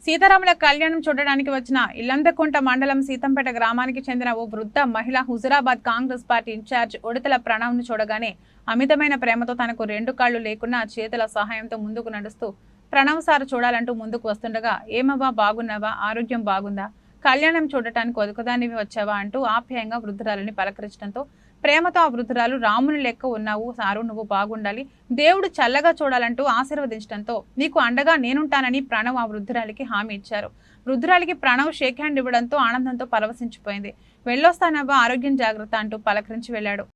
సీతారాముల కళ్యాణం చూడడానికి వచ్చిన ఇల్లందకుంట మండలం సీతంపేట గ్రామానికి చెందిన ఓ వృద్ధ మహిళ హుజురాబాద్ కాంగ్రెస్ పార్టీ ఇన్ఛార్జ్ ఉడతల ప్రణవ్ను చూడగానే అమితమైన ప్రేమతో తనకు రెండు కాళ్లు లేకున్నా చేతుల సహాయంతో ముందుకు నడుస్తూ ప్రణవ్ సార్ చూడాలంటూ ముందుకు వస్తుండగా ఏమవ్వా బాగున్నావా, ఆరోగ్యం బాగుందా, కళ్యాణం చూడటానికి ఒదుకుదానివి వచ్చావా అంటూ ఆప్యాయంగా వృద్ధురాలని పలకరించడంతో ప్రేమతో ఆ వృద్ధురాలు రాముని లెక్క ఉన్నావు సారు, నువ్వు బాగుండాలి, దేవుడు చల్లగా చూడాలంటూ ఆశీర్వదించడంతో నీకు అండగా నేనుంటానని ప్రణవ్ ఆ వృద్ధురాలికి హామీ ఇచ్చారు. వృద్ధురాలికి ప్రణవ్ షేక్ హ్యాండ్ ఇవ్వడంతో ఆనందంతో పరవశించిపోయింది. వెళ్ళొస్తానవ్వ, ఆరోగ్యం జాగ్రత్త అంటూ పలకరించి వెళ్లాడు.